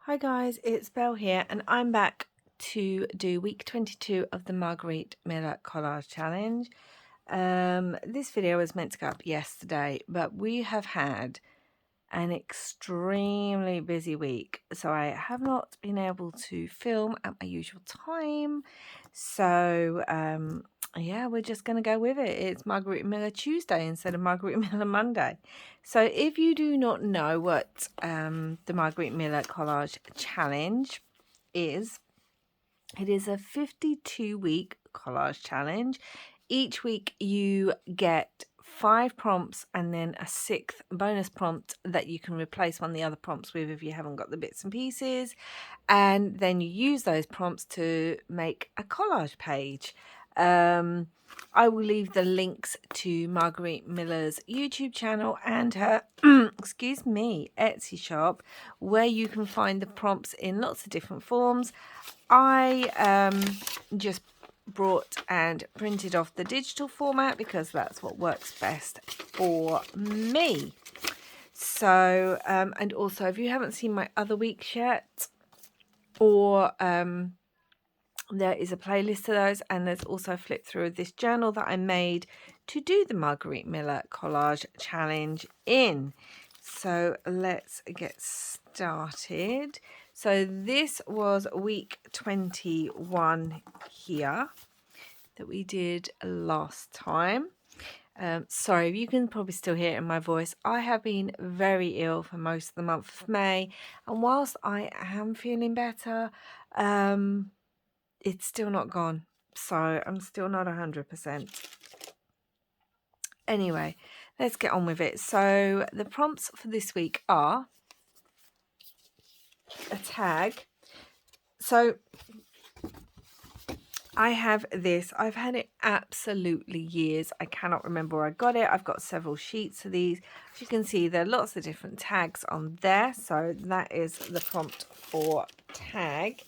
Hi guys, it's Belle here and I'm back to do week 22 of the Margarete Miller collage challenge. This video was meant to go up yesterday, but we have had an extremely busy week, so I have not been able to film at my usual time. So yeah, we're just going to go with it. It's Margarete Miller Tuesday instead of Margarete Miller Monday. So if you do not know what the Margarete Miller collage challenge is, it is a 52-week collage challenge. Each week you get 5 prompts and then a 6th bonus prompt that you can replace one of the other prompts with if you haven't got the bits and pieces. And then you use those prompts to make a collage page. I will leave the links to Margarete Miller's YouTube channel and her excuse me, Etsy shop, where you can find the prompts in lots of different forms. I just brought and printed off the digital format because that's what works best for me. So and also, if you haven't seen my other weeks yet, or there is a playlist to those, and there's also a flip through of this journal that I made to do the Margarete Miller collage challenge in. So let's get started. So this was week 21 here that we did last time. Sorry, you can probably still hear it in my voice. I have been very ill for most of the month of May, and whilst I am feeling better, it's still not gone, so I'm still not 100%. Anyway, let's get on with it. So the prompts for this week are a tag. So I have this. I've had it absolutely years. I cannot remember where I got it. I've got several sheets of these. As you can see, there are lots of different tags on there. So that is the prompt for tag.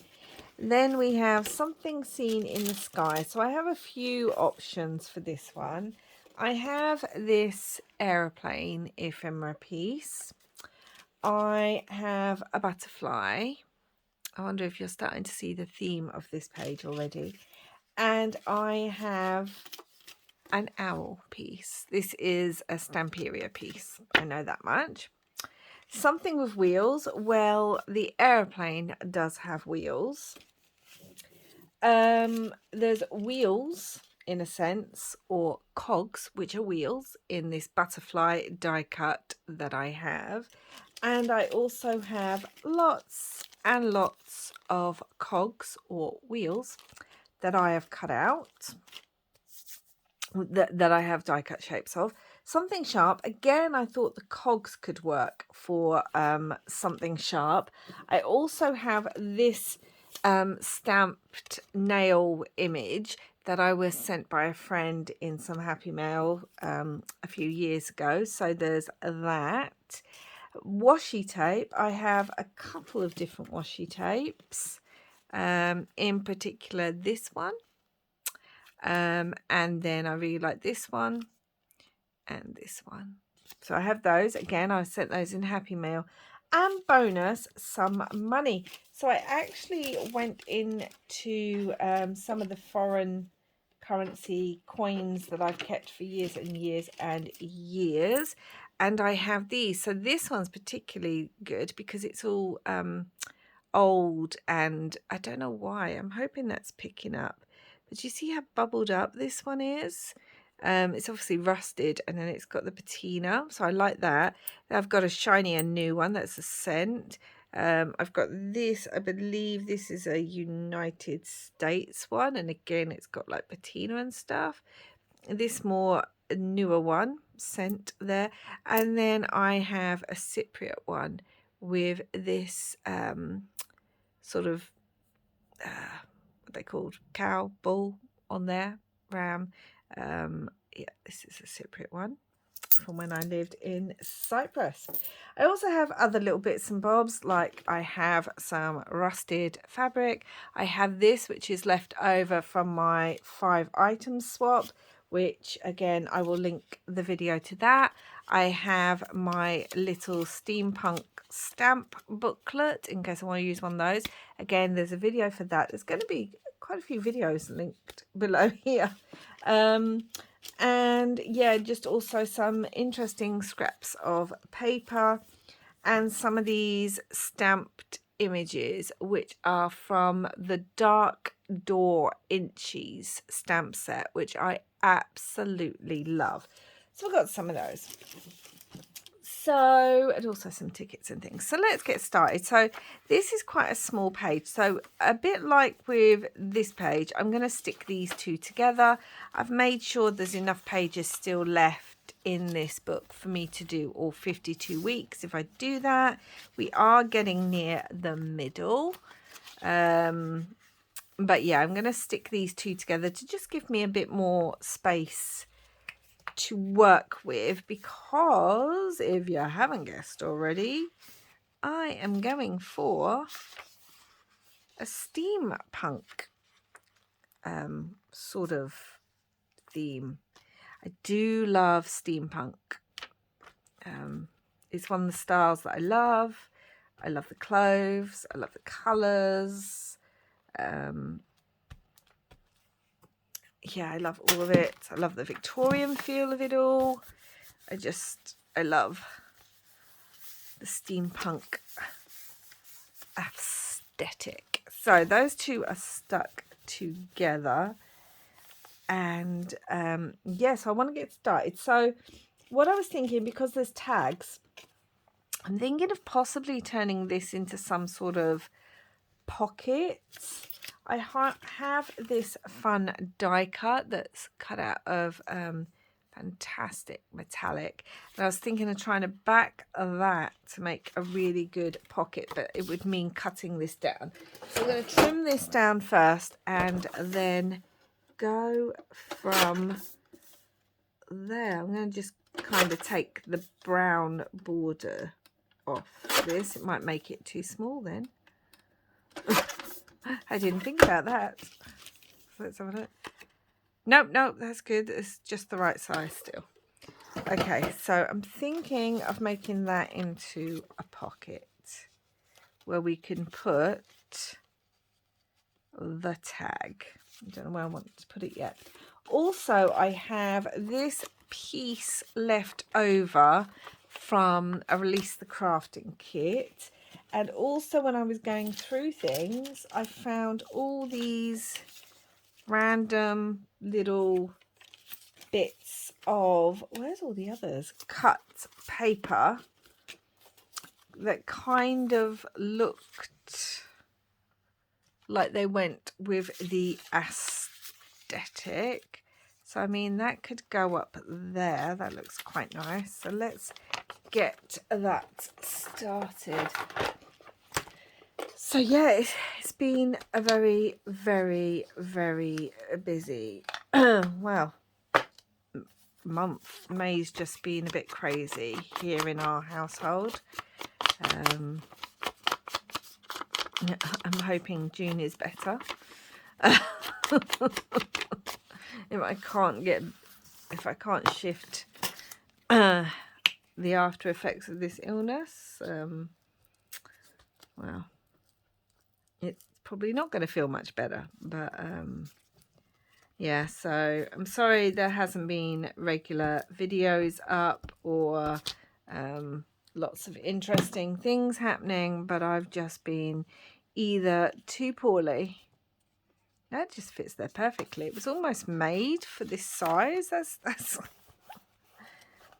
Then we have something seen in the sky. So I have a few options for this one. I have this aeroplane ephemera piece. I have a butterfly. I wonder if you're starting to see the theme of this page already. And I have an owl piece. This is a Stamperia piece. I know that much. Something with wheels. Well, the aeroplane does have wheels. There's wheels in a sense, or cogs, which are wheels in this butterfly die cut that I have. And I also have lots and lots of cogs or wheels that I have cut out, that I have die cut shapes of. Something sharp, again, I thought the cogs could work for something sharp. I also have this stamped nail image that I was sent by a friend in some happy mail a few years ago. So there's that. Washi tape, I have a couple of different washi tapes, in particular this one. And then I really like this one and this one. So I have those. Again, I sent those in Happy Mail. And bonus, some money. So I actually went into some of the foreign currency coins that I've kept for years and years and years. And I have these. So this one's particularly good because it's all old, and I don't know why. I'm hoping that's picking up. But you see how bubbled up this one is? It's obviously rusted, and then it's got the patina, so I like that. I've got a shinier new one that's a cent. I've got this, I believe this is a United States one, and again it's got like patina and stuff. This more newer one, cent there. And then I have a Cypriot one with this sort of what they called, cow, bull on there, ram. Yeah, this is a Cypriot one from when I lived in Cyprus. I also have other little bits and bobs, like I have some rusted fabric. I have this, which is left over from my 5 item swap, which again I will link the video to that. I have my little steampunk stamp booklet in case I want to use one of those. Again, there's a video for that. There's going to be quite a few videos linked below here. And yeah, just also some interesting scraps of paper and some of these stamped images, which are from the Dark Door Inchies stamp set, which I absolutely love. So I've got some of those. So, and also some tickets and things. So let's get started. So this is quite a small page. So a bit like with this page, I'm going to stick these two together. I've made sure there's enough pages still left in this book for me to do all 52 weeks. If I do that, we are getting near the middle. But yeah, I'm going to stick these two together to just give me a bit more space to work with, because if you haven't guessed already, I am going for a steampunk sort of theme. I do love steampunk. It's one of the styles that I love. I love the clothes. I love the colours. Yeah, I love all of it. I love the Victorian feel of it all. I love the steampunk aesthetic. So those two are stuck together. And yes, I want to get started. So what I was thinking, because there's tags, I'm thinking of possibly turning this into some sort of pocket. I have this fun die cut that's cut out of fantastic metallic, and I was thinking of trying to back that to make a really good pocket, but it would mean cutting this down. So I'm going to trim this down first and then go from there. I'm going to just kind of take the brown border off this. It might make it too small then. I didn't think about that. So let's have a look. Nope, that's good. It's just the right size still. Okay, so I'm thinking of making that into a pocket where we can put the tag. I don't know where I want to put it yet. Also, I have this piece left over from a Release the Crafting kit. And also when I was going through things, I found all these random little bits of, where's all the others? Cut paper that kind of looked like they went with the aesthetic. So, I mean, that could go up there. That looks quite nice. So let's get that started. So yeah, it's been a very, very, very busy, well, month. May's just been a bit crazy here in our household. I'm hoping June is better. If I can't shift the after effects of this illness, well, it's probably not going to feel much better. But yeah, so I'm sorry there hasn't been regular videos up or lots of interesting things happening, but I've just been either too poorly. That just fits there perfectly. It was almost made for this size.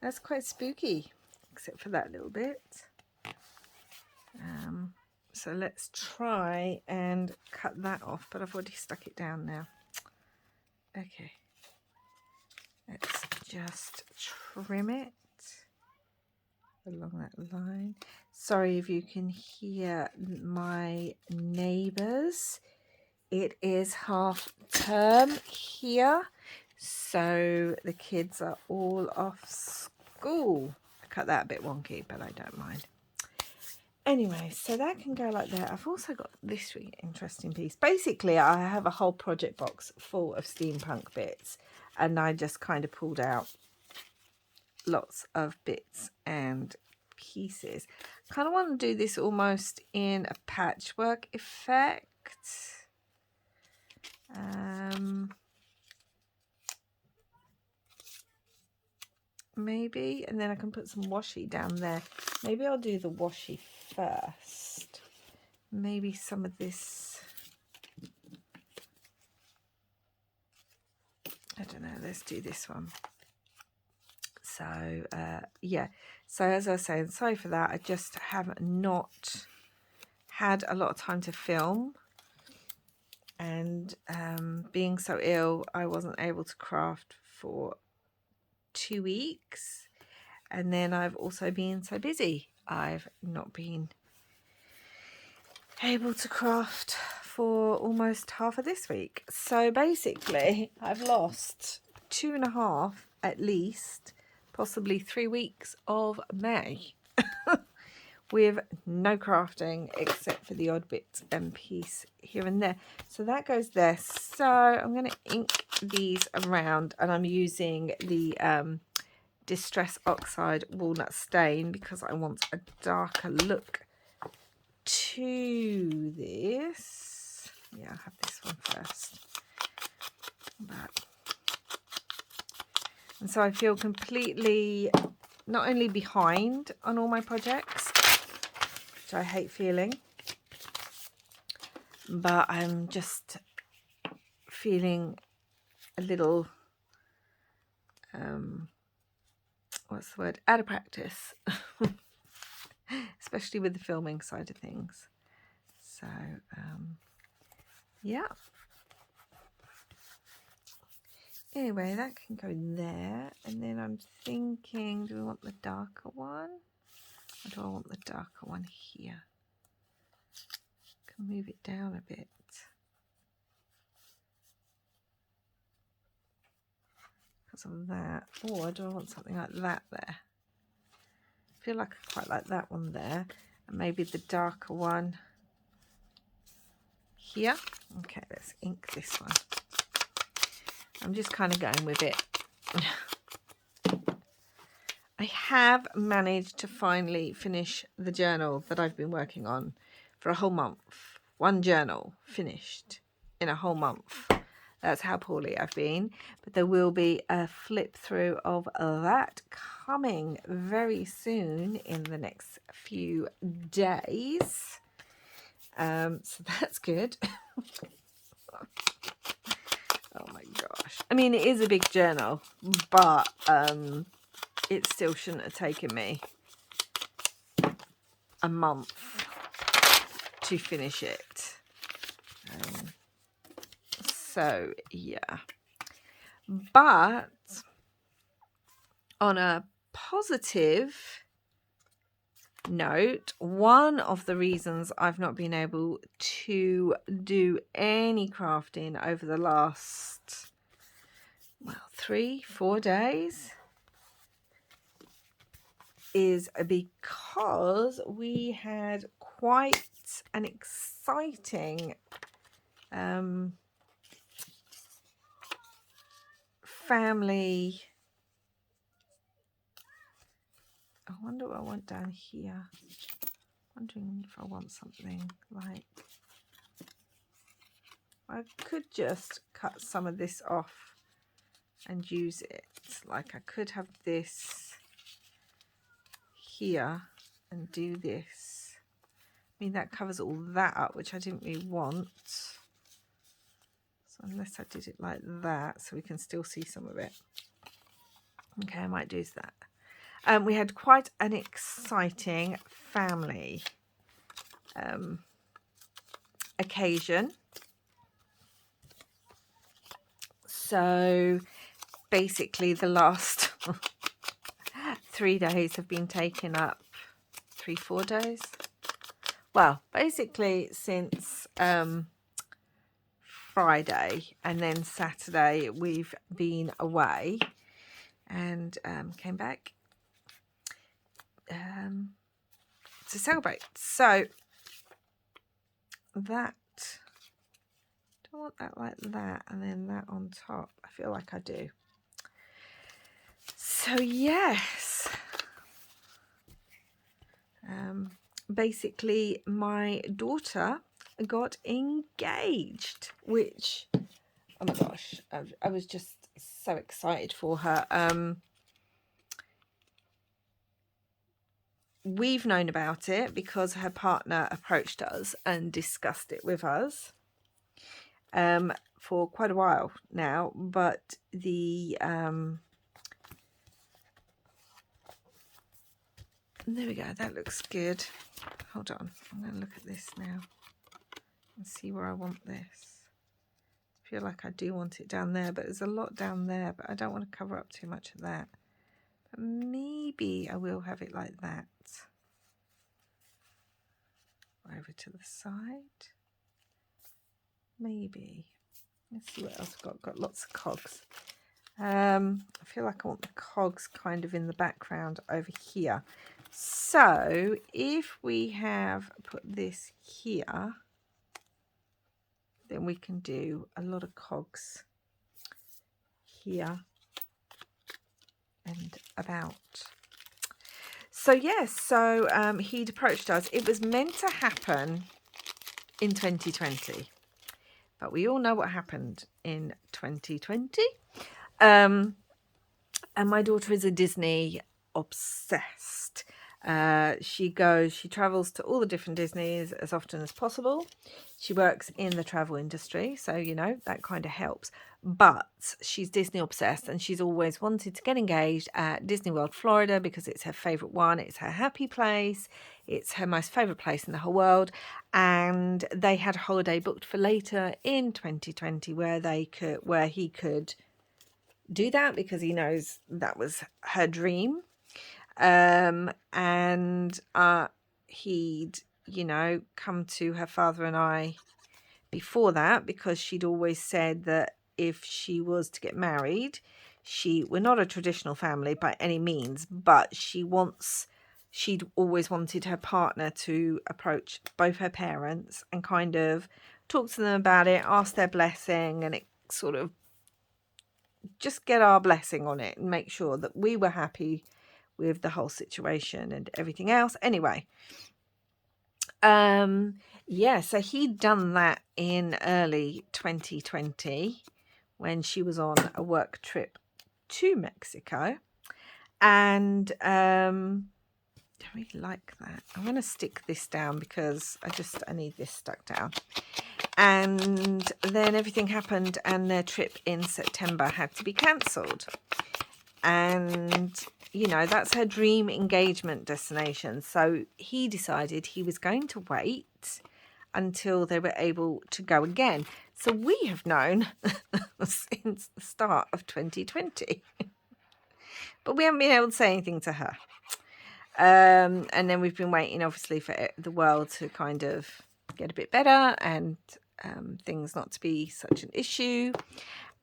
That's quite spooky, except for that little bit. So let's try and cut that off, but I've already stuck it down now. Okay, let's just trim it along that line. Sorry if you can hear my neighbours. It is half term here, so the kids are all off school. I cut that a bit wonky, but I don't mind. Anyway, so that can go like that. I've also got this really interesting piece. Basically, I have a whole project box full of steampunk bits, and I just kind of pulled out lots of bits and pieces. Kind of want to do this almost in a patchwork effect. Maybe, and then I can put some washi down there. Maybe I'll do the washi first. Maybe some of this, I don't know, let's do this one. So yeah, so as I was saying, sorry for that, I just have not had a lot of time to film, and being so ill, I wasn't able to craft for 2 weeks, and then I've also been so busy I've not been able to craft for almost half of this week. So basically I've lost 2.5 at least, possibly 3 weeks of May with no crafting except for the odd bits and piece here and there. So that goes there. So I'm going to ink these around, and I'm using the Distress Oxide Walnut Stain because I want a darker look to this. Yeah, I'll have this one first. And so I feel completely not only behind on all my projects, which I hate feeling, but I'm just feeling a little what's the word, out of practice, especially with the filming side of things. So yeah, anyway, that can go there. And then I'm thinking, do we want the darker one, or do I want the darker one here? Can move it down a bit. Because of that. Or do I want something like that there? I feel like I quite like that one there. And maybe the darker one here. Okay, let's ink this one. I'm just kind of going with it. I have managed to finally finish the journal that I've been working on for a whole month. One journal finished in a whole month. That's how poorly I've been. But there will be a flip through of that coming very soon in the next few days. So that's good. Oh my gosh. I mean, it is a big journal, but it still shouldn't have taken me a month to finish it. So yeah, but on a positive note, one of the reasons I've not been able to do any crafting over the last, well, 3-4 days is because we had quite an exciting family. I wonder what I want down here. Wondering if I want something like, I could just cut some of this off and use it. Like I could have this here and do this. I mean, that covers all that up, which I didn't really want. So unless I did it like that, so we can still see some of it. Okay, I might do that. We had quite an exciting family occasion. So basically the last 3 days have been taken up. 3-4 days? Well, basically since Friday, and then Saturday we've been away and came back to celebrate. So that, do I want that like that and then that on top? I feel like I do. So yes, basically my daughter got engaged, which, oh my gosh, I was just so excited for her. We've known about it because her partner approached us and discussed it with us for quite a while now, but the there we go, that looks good. Hold on, I'm going to look at this now and see where I want this. I feel like I do want it down there, but there's a lot down there, but I don't want to cover up too much of that. But maybe I will have it like that. Over to the side. Maybe. Let's see what else I've got. Got lots of cogs. I feel like I want the cogs kind of in the background over here. So if we have put this here, then we can do a lot of cogs here and about. So yes, so he'd approached us. It was meant to happen in 2020, but we all know what happened in 2020. And my daughter is a Disney obsessed. She travels to all the different Disneys as often as possible. She works in the travel industry, so you know that kind of helps. But she's Disney obsessed, and she's always wanted to get engaged at Disney World, Florida, because it's her favorite one. It's her happy place. It's her most favorite place in the whole world. And they had a holiday booked for later in 2020 where he could do that, because he knows that was her dream. And he'd, you know, come to her father and I before that, because she'd always said that if she was to get married, we're not a traditional family by any means, but she'd always wanted her partner to approach both her parents and kind of talk to them about it, ask their blessing, and it sort of just get our blessing on it and make sure that we were happy with the whole situation and everything else. Anyway, yeah, so he'd done that in early 2020 when she was on a work trip to Mexico. And I really like that. I'm going to stick this down because I need this stuck down. And then everything happened and their trip in September had to be cancelled. And, you know, that's her dream engagement destination. So he decided he was going to wait until they were able to go again. So we have known since the start of 2020. But we haven't been able to say anything to her. And then we've been waiting, obviously, for the world to kind of get a bit better and things not to be such an issue.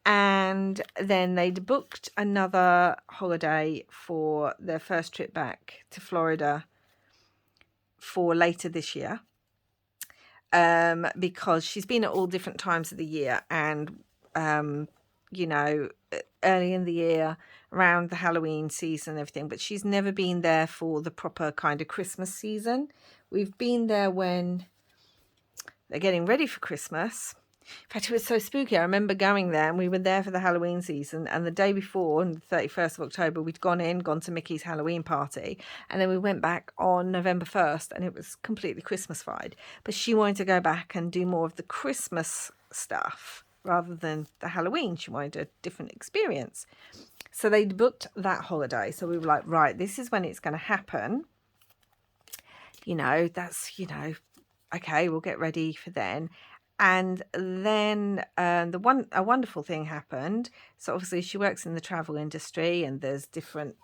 And then they'd booked another holiday for their first trip back to Florida for later this year, because she's been at all different times of the year, and you know, early in the year around the Halloween season and everything, but she's never been there for the proper kind of Christmas season. We've been there when they're getting ready for Christmas. In fact, it was so spooky. I remember going there, and we were there for the Halloween season, and the day before, on the 31st of October, we'd gone to Mickey's Halloween party, and then we went back on November 1st, and it was completely Christmas-fied. But she wanted to go back and do more of the Christmas stuff rather than the Halloween. She wanted a different experience. So they'd booked that holiday. So we were like, right, this is when it's going to happen. You know, that's, you know, okay, we'll get ready for then. And then a wonderful thing happened. So obviously she works in the travel industry, and there's different,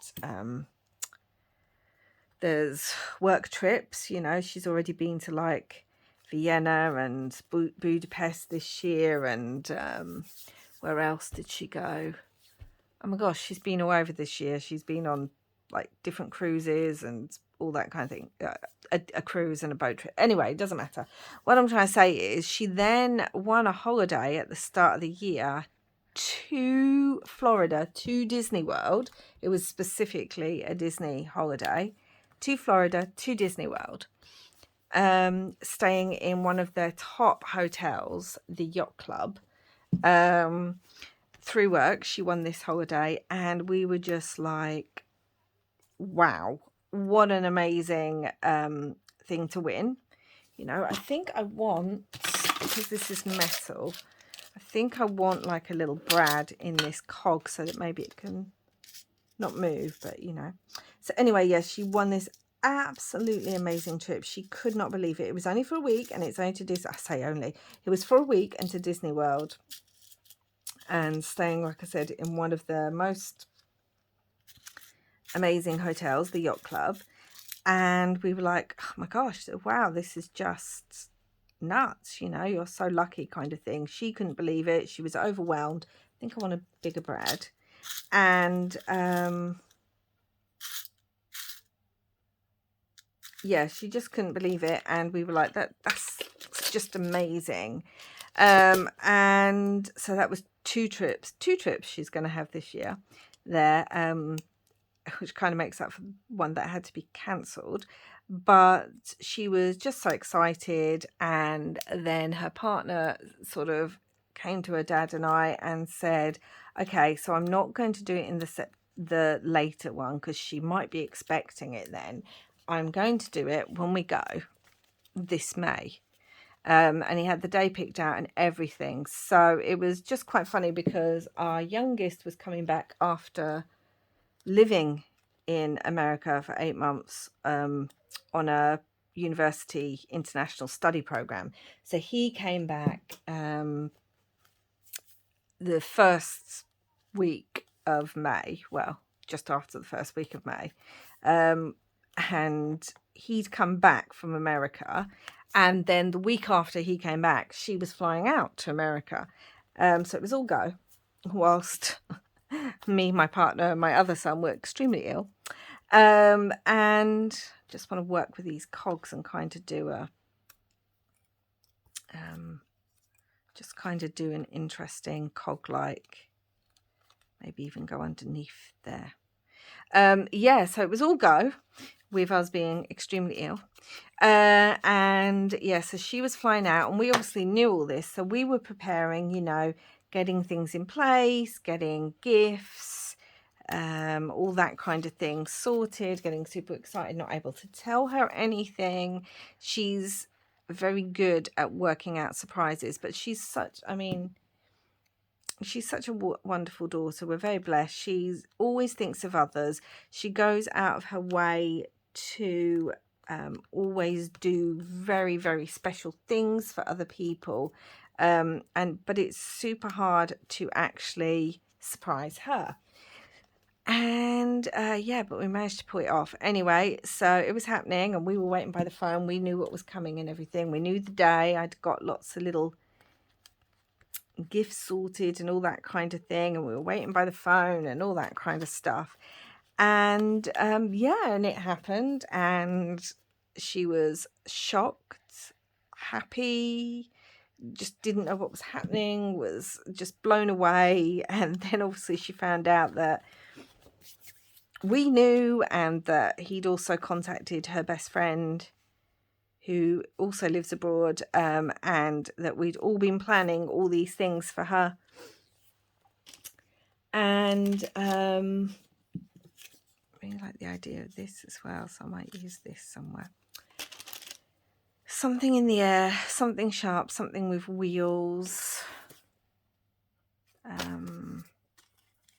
there's work trips, you know, she's already been to like Vienna and Budapest this year, and where else did she go? Oh my gosh, she's been all over this year. She's been on like different cruises and all that kind of thing. A cruise and a boat trip. Anyway, it doesn't matter. What I'm trying to say is she then won a holiday at the start of the year to Florida, to Disney World. It was specifically a Disney holiday. To Florida, to Disney World. Staying in one of their top hotels, the Yacht Club. Through work, she won this holiday, and we were just like, wow, what an amazing thing to win. You know, I think I want, because this is metal, I think I want like a little brad in this cog so that maybe it can not move, but you know. So anyway, yes, she won this absolutely amazing trip. She could not believe it. It was only for a week, and it's only to Disney. I say only. It was for a week and to Disney World, and staying, like I said, in one of the most amazing hotels, the Yacht Club. And we were like, oh my gosh, wow, this is just nuts, you know, you're so lucky kind of thing. She couldn't believe it. She was overwhelmed. I think I want a bigger brad. And yeah, she just couldn't believe it. And we were like, that's just amazing. And so that was two trips she's going to have this year there, which kind of makes up for one that had to be cancelled. But she was just so excited, and then her partner sort of came to her dad and I and said, okay, so I'm not going to do it in the later one because she might be expecting it then. I'm going to do it when we go this May. And he had the day picked out and everything. So it was just quite funny because our youngest was coming back after living in America for 8 months on a university international study program. So he came back the first week of May, well, just after the first week of May. And he'd come back from America. And then the week after he came back, she was flying out to America. So it was all go, whilst me, my partner, and my other son were extremely ill. And just want to work with these cogs and kind of do a just kind of do an interesting cog, like maybe even go underneath there. Yeah, so it was all go with us being extremely ill. And yeah, so she was flying out, and we obviously knew all this, so we were preparing, you know, getting things in place, getting gifts, all that kind of thing sorted, getting super excited, not able to tell her anything. She's very good at working out surprises, but she's such, I mean, she's such a wonderful daughter. We're very blessed. She always thinks of others. She goes out of her way to always do very, very special things for other people. But it's super hard to actually surprise her. And yeah, but we managed to pull it off anyway. So it was happening, and we were waiting by the phone. We knew what was coming and everything. We knew the day. I'd got lots of little gifts sorted and all that kind of thing, and we were waiting by the phone and all that kind of stuff. And yeah, and it happened, and she was shocked, happy, just didn't know what was happening, was just blown away. And then obviously she found out that we knew, and that he'd also contacted her best friend who also lives abroad, and that we'd all been planning all these things for her. And I really like the idea of this as well, so I might use this somewhere. Something in the air, something sharp, something with wheels,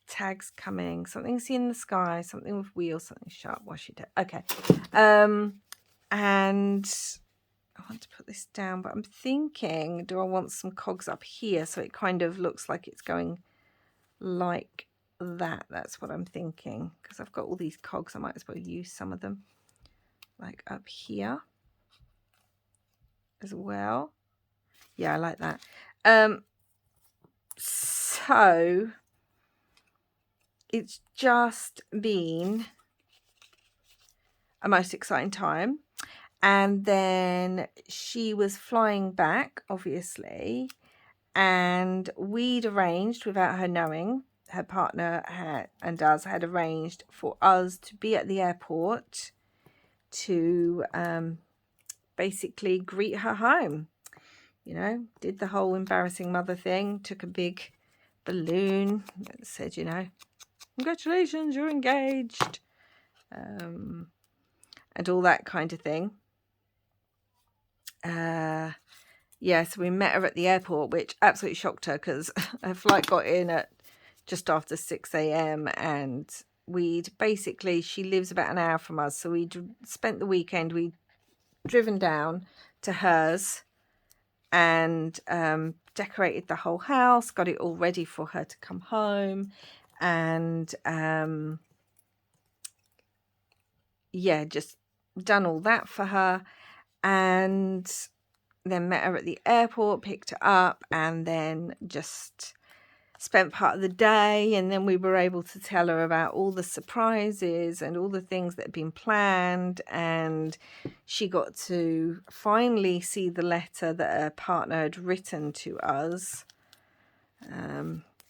tags coming, something seen in the sky, something with wheels, something sharp, washi tape. Okay. And I want to put this down, but I'm thinking, do I want some cogs up here so it kind of looks like it's going like that? That's what I'm thinking, because I've got all these cogs. I might as well use some of them like up here as well. Yeah, I like that. So it's just been a most exciting time. And then she was flying back, obviously, and we'd arranged, without her knowing, her partner had arranged for us to be at the airport to basically greet her home. You know, did the whole embarrassing mother thing, took a big balloon that said, you know, congratulations, you're engaged, and all that kind of thing. Yeah, so we met her at the airport, which absolutely shocked her because her flight got in at just after 6 a.m. and she lives about an hour from us, so we'd spent the weekend, we'd driven down to hers and decorated the whole house, got it all ready for her to come home, and yeah, just done all that for her, and then met her at the airport, picked her up, and then just spent part of the day. And then we were able to tell her about all the surprises and all the things that had been planned, and she got to finally see the letter that her partner had written to us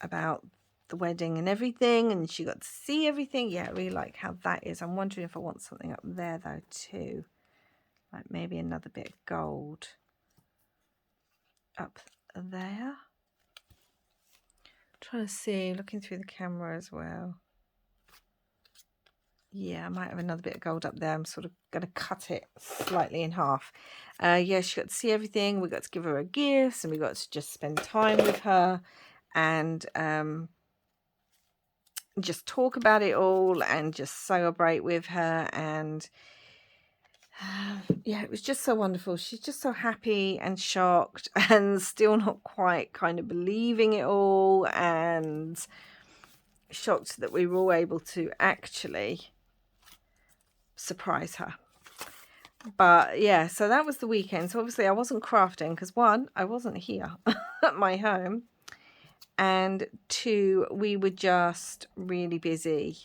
about the wedding and everything, and she got to see everything. Yeah, I really like how that is. I'm wondering if I want something up there though too, like maybe another bit of gold up there. Trying to see, looking through the camera as well. Yeah, I might have another bit of gold up there. I'm sort of going to cut it slightly in half. Yeah, she got to see everything. We got to give her her gifts, and we got to just spend time with her and just talk about it all and just celebrate with her. And yeah, it was just so wonderful. She's just so happy and shocked and still not quite kind of believing it all, and shocked that we were all able to actually surprise her. But yeah, so that was the weekend. So obviously I wasn't crafting because, one, I wasn't here at my home, and two, we were just really busy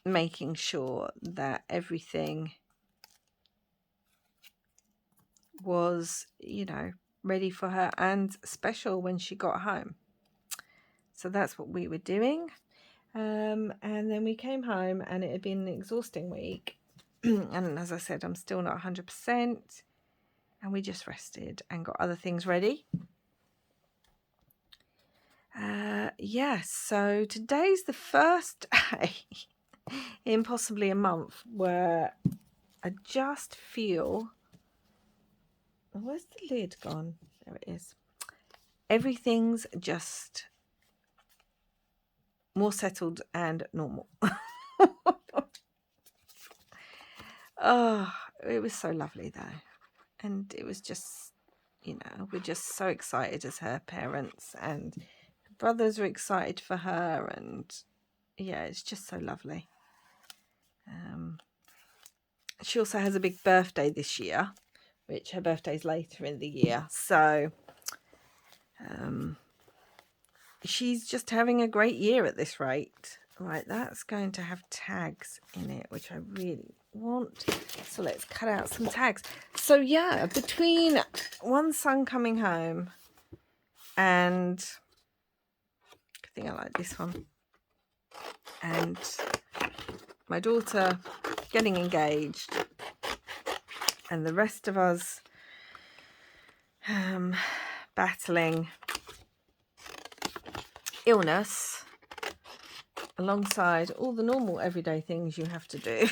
making sure that everything was, you know, ready for her and special when she got home. So that's what we were doing. And then we came home, and it had been an exhausting week. And as I said, I'm still not 100%. And we just rested and got other things ready. Yes, so today's the first day in possibly a month where I just feel... Where's the lid gone? There it is. Everything's just more settled and normal. Oh, it was so lovely though. And it was just, you know, we're just so excited as her parents, and her brothers are excited for her, and yeah, it's just so lovely. She also has a big birthday this year, which her birthday's later in the year. So she's just having a great year at this rate. Right, that's going to have tags in it, which I really want. So let's cut out some tags. So yeah, between one son coming home and I think I like this one, and my daughter getting engaged, and the rest of us battling illness alongside all the normal everyday things you have to do.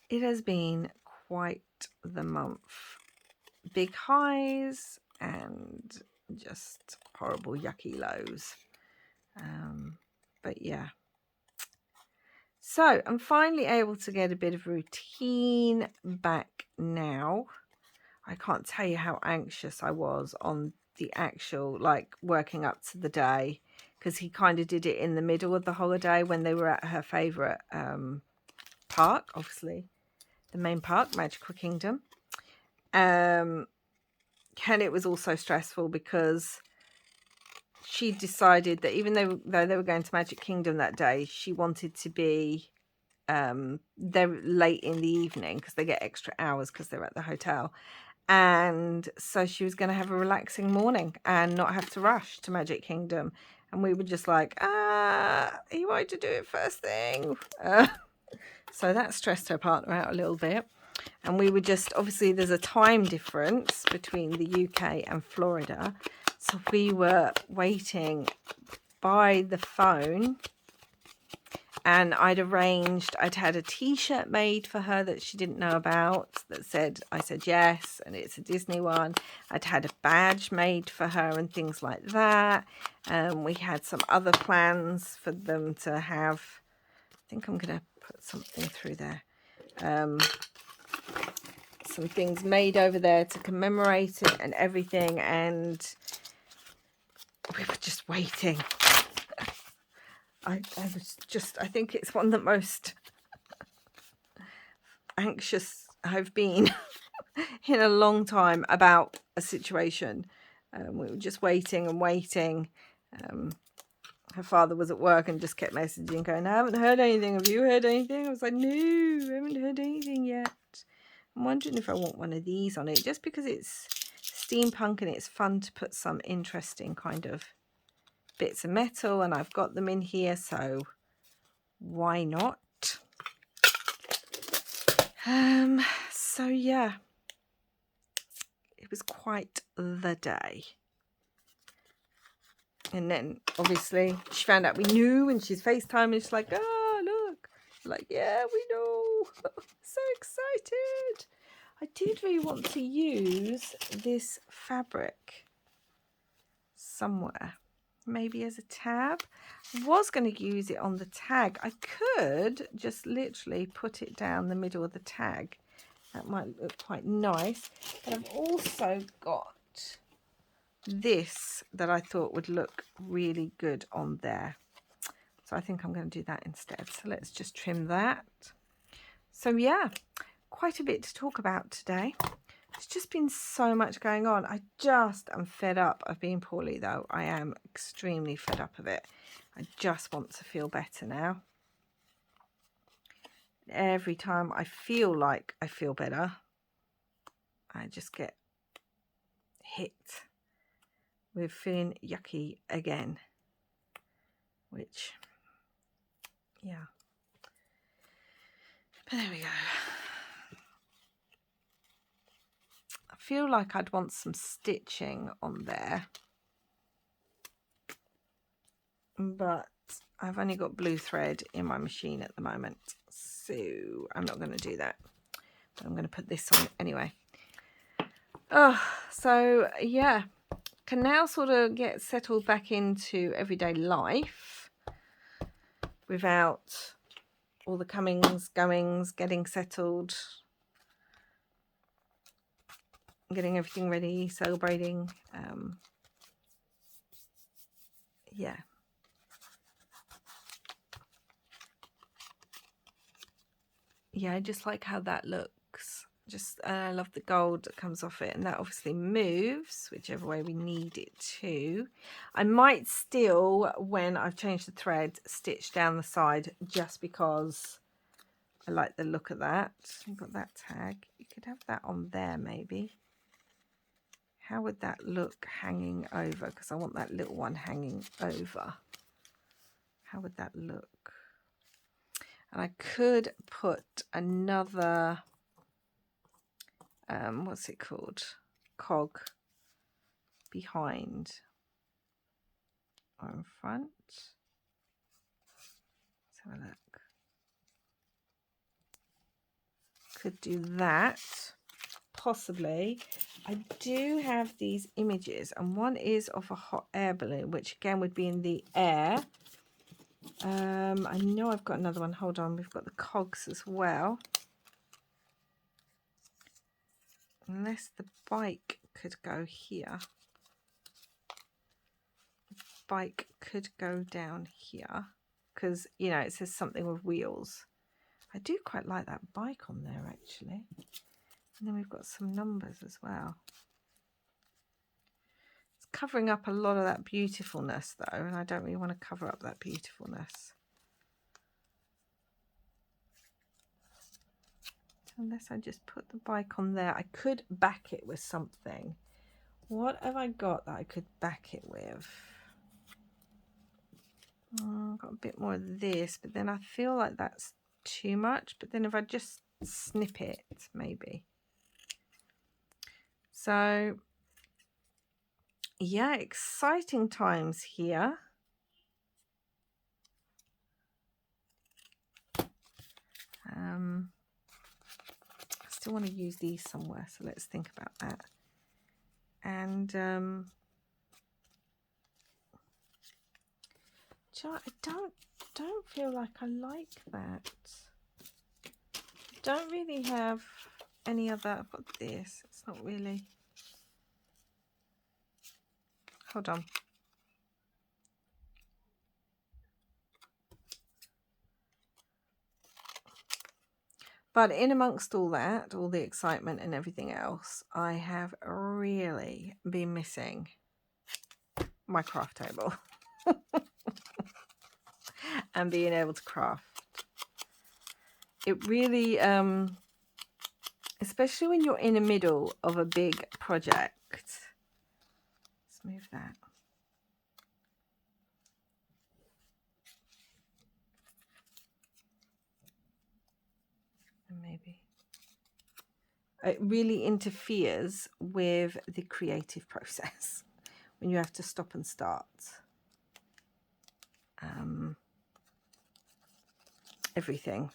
It has been quite the month. Big highs and just horrible yucky lows. But yeah. So I'm finally able to get a bit of routine back now. I can't tell you how anxious I was on the actual, like, working up to the day, because he kind of did it in the middle of the holiday when they were at her favourite park, obviously, the main park, Magical Kingdom. And it was also stressful because she decided that even though they were going to Magic Kingdom that day, she wanted to be they're late in the evening because they get extra hours because they're at the hotel. And so she was going to have a relaxing morning and not have to rush to Magic Kingdom. And we were just like, he wanted to do it first thing. So that stressed her partner out a little bit. And we were just, obviously there's a time difference between the UK and Florida. So we were waiting by the phone. And I'd had a t-shirt made for her that she didn't know about that said, I said yes, and it's a Disney one. I'd had a badge made for her and things like that. We had some other plans for them to have. I think I'm going to put something through there. Some things made over there to commemorate it and everything. And we were just waiting. I think it's one of the most anxious I've been in a long time about a situation. We were just waiting and waiting. Her father was at work and just kept messaging, going, I haven't heard anything. Have you heard anything? I was like, no, I haven't heard anything yet. I'm wondering if I want one of these on it, just because it's steampunk and it's fun to put some interesting kind of bits of metal, and I've got them in here, so why not? So yeah, it was quite the day. And then obviously she found out we knew, and she's FaceTime and she's like, oh look, like, yeah, we know. So excited. I did really want to use this fabric somewhere, maybe as a tab. I was going to use it on the tag. I could just literally put it down the middle of the tag. That might look quite nice. But I've also got this that I thought would look really good on there. So I think I'm going to do that instead. So let's just trim that. So yeah, quite a bit to talk about today. There's just been so much going on. I just am fed up of being poorly, though. I am extremely fed up of it. I just want to feel better now. Every time I feel like I feel better, I just get hit with feeling yucky again. Which, yeah. But there we go. I feel like I'd want some stitching on there, but I've only got blue thread in my machine at the moment, so I'm not going to do that. But I'm going to put this on anyway. Oh, so yeah, can now sort of get settled back into everyday life without all the comings, goings, getting settled, getting everything ready, celebrating. Yeah. Yeah, I just like how that looks. I love the gold that comes off it, and that obviously moves whichever way we need it to. I might still, when I've changed the thread, stitch down the side, just because I like the look of that. You've got that tag. You could have that on there maybe. How would that look hanging over? Because I want that little one hanging over. How would that look? And I could put another, what's it called? Cog behind or in front. Let's have a look. Could do that. Possibly. I do have these images, and one is of a hot air balloon, which again would be in the air. I know I've got another one. Hold on, we've got the cogs as well. Unless the bike could go here. The bike could go down here, because, you know, it says something with wheels. I do quite like that bike on there, actually. And then we've got some numbers as well. It's covering up a lot of that beautifulness, though, and I don't really want to cover up that beautifulness. unless I just put the bike on there, I could back it with something. What have I got that I could back it with? I've got a bit more of this, but then I feel like that's too much. But then if I just snip it, maybe. So, yeah, exciting times here. I still want to use these somewhere, so let's think about that. And I don't feel like I like that. Don't really have any other. I've got this. It's not really. Hold on. But in amongst all that, all the excitement and everything else, I have really been missing my craft table and being able to craft. It really, especially when you're in the middle of a big project. Let's move that. And maybe. It really interferes with the creative process when you have to stop and start. Everything.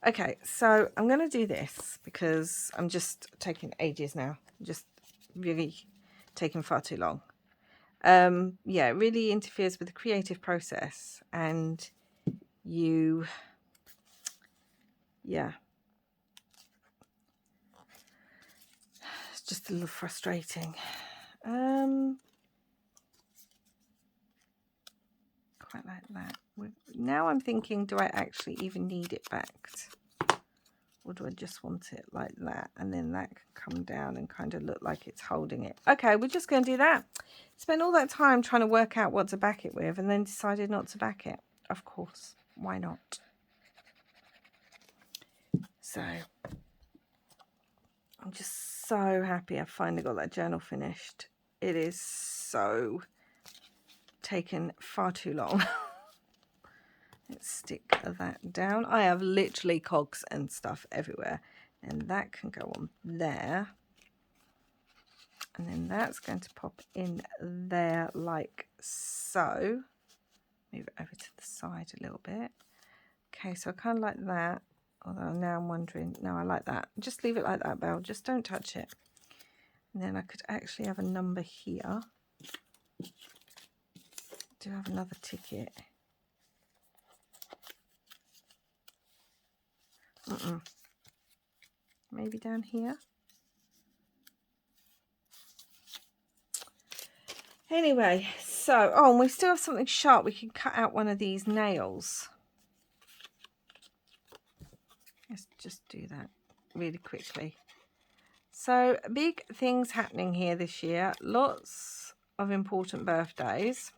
Okay, so I'm going to do this because I'm just taking ages now. Just really taking far too long. Yeah, it really interferes with the creative process, and you, yeah, it's just a little frustrating. Quite like that. Now I'm thinking, do I actually even need it backed? Or do I just want it like that? And then that can come down and kind of look like it's holding it. Okay, we're just going to do that. Spend all that time trying to work out what to back it with and then decided not to back it. Of course, why not? So, I'm just so happy I finally got that journal finished. It is so taken far too long. Let's stick that down. I have literally cogs and stuff everywhere, and that can go on there, and then that's going to pop in there like so. Move it over to the side a little bit. Okay, so I kind of like that, although now I'm wondering, no, I like that. Just leave it like that, Belle, just don't touch it. And then I could actually have a number here. Do have another ticket. Maybe down here. Anyway, so, oh, and we still have something sharp. We can cut out one of these nails. Let's just do that really quickly. So, big things happening here this year. Lots of important birthdays.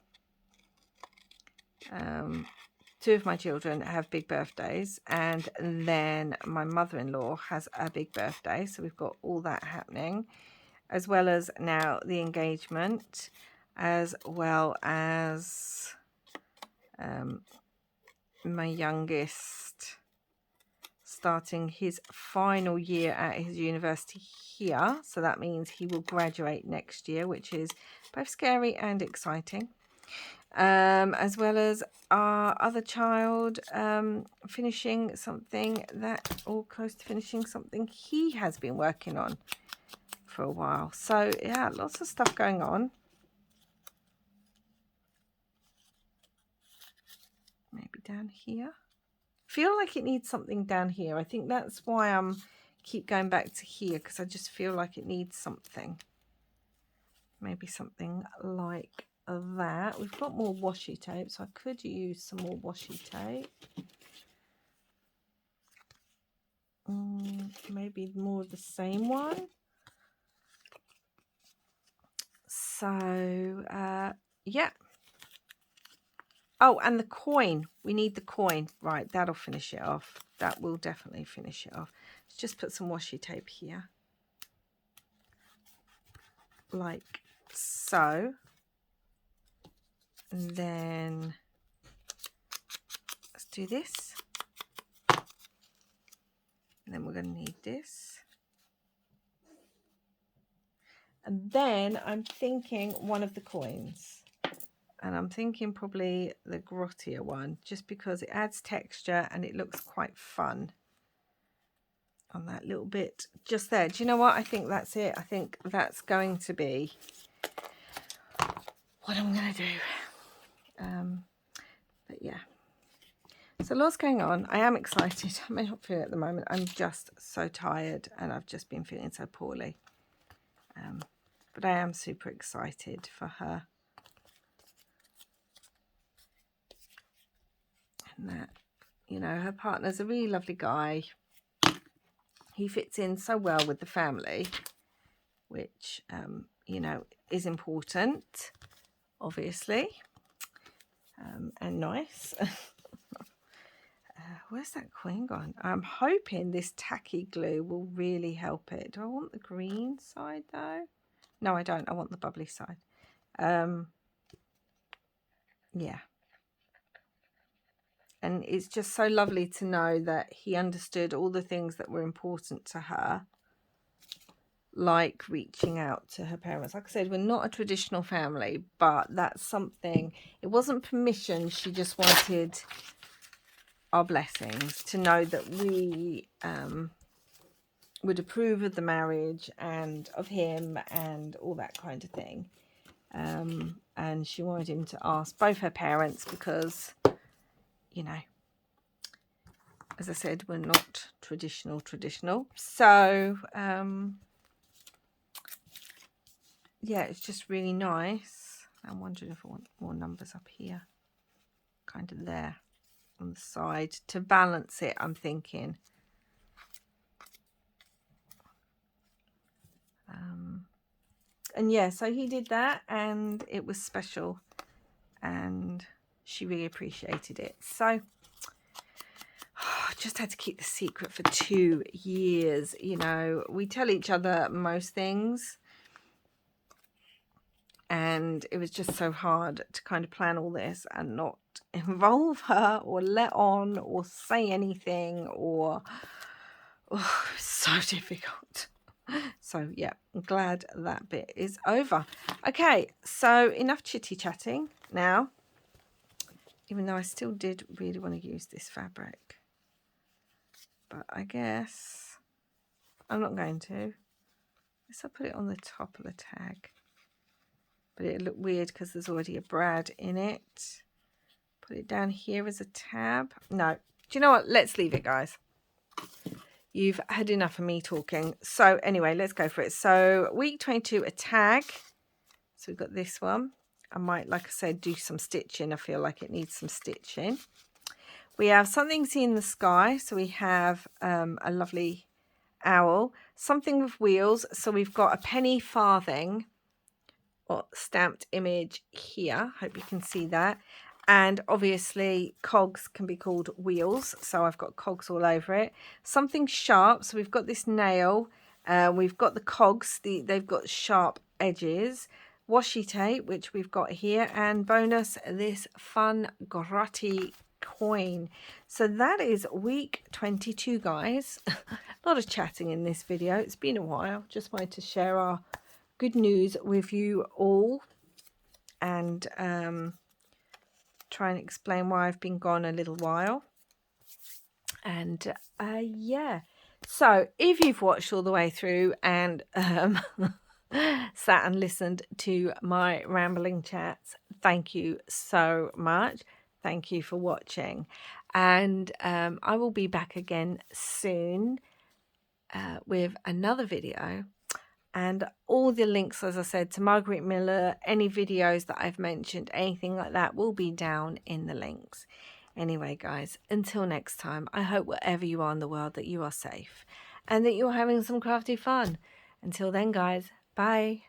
Two of my children have big birthdays, and then my mother-in-law has a big birthday, so we've got all that happening, as well as now the engagement, as well as my youngest starting his final year at his university here, so that means he will graduate next year, which is both scary and exciting. As well as our other child finishing something that, or close to finishing something he has been working on for a while. So yeah, lots of stuff going on. Maybe down here. Feel like it needs something down here. I think that's why I'm keep going back to here, because I just feel like it needs something. Maybe something like that. We've got more washi tape, so I could use some more washi tape. Maybe more of the same one. So yeah. Oh, and the coin. We need the coin. Right, that'll finish it off. that will definitely finish it off. Let's just put some washi tape here, like so. And then let's do this. And then we're going to need this. And then I'm thinking one of the coins. And I'm thinking probably the grottier one, just because it adds texture and it looks quite fun on that little bit just there. Do you know what? I think that's it. I think that's going to be what I'm going to do. But yeah. So lots going on. I am excited. I may not feel it at the moment. I'm just so tired and I've just been feeling so poorly. But I am super excited for her. And that, you know, her partner's a really lovely guy. He fits in so well with the family, which, you know, is important, obviously, and nice. Where's that coin gone? I'm hoping this tacky glue will really help it. Do I want the green side though? No, I don't. I want the bubbly side. Yeah. And it's just so lovely to know that he understood all the things that were important to her, like reaching out to her parents. Like I said, we're not a traditional family, but that's something. It wasn't permission. She just wanted our blessings, to know that we would approve of the marriage and of him and all that kind of thing. And she wanted him to ask both her parents because, you know, as I said, we're not traditional. So, yeah, it's just really nice. I'm wondering if I want more numbers up here, kind of there on the side to balance it, I'm thinking. And yeah, so he did that and it was special and she really appreciated it. So I just had to keep the secret for 2 years. You know, we tell each other most things and it was just so hard to kind of plan all this and not involve her or let on or say anything, or so difficult. So yeah, I'm glad that bit is over. Okay, so enough chitty chatting now, even though I still did really want to use this fabric, but I guess I'm not going to. Guess I'll put it on the top of the tag, but it'll look weird because there's already a brad in it. Put it down here as a tab. No, do you know what? Let's leave it, guys. You've had enough of me talking. So anyway, let's go for it. So week 22, a tag. So we've got this one. I might, like I said, do some stitching. I feel like it needs some stitching. We have Something Seen in the Sky. So we have a lovely owl. Something with Wheels. So we've got a penny farthing or stamped image here. Hope you can see that. And obviously cogs can be called wheels, so I've got cogs all over it. Something Sharp, so we've got this nail, we've got the cogs, they've got sharp edges. Washi tape, which we've got here, and bonus, this fun grotty coin. So that is week 22, guys. A lot of chatting in this video. It's been a while. Just wanted to share our good news with you all, and try and explain why I've been gone a little while. And yeah, so if you've watched all the way through and sat and listened to my rambling chats, thank you so much. Thank you for watching, and I will be back again soon with another video. And all the links, as I said, to Margarete Miller, any videos that I've mentioned, anything like that, will be down in the links. Anyway, guys, until next time, I hope wherever you are in the world that you are safe and that you're having some crafty fun. Until then, guys, bye.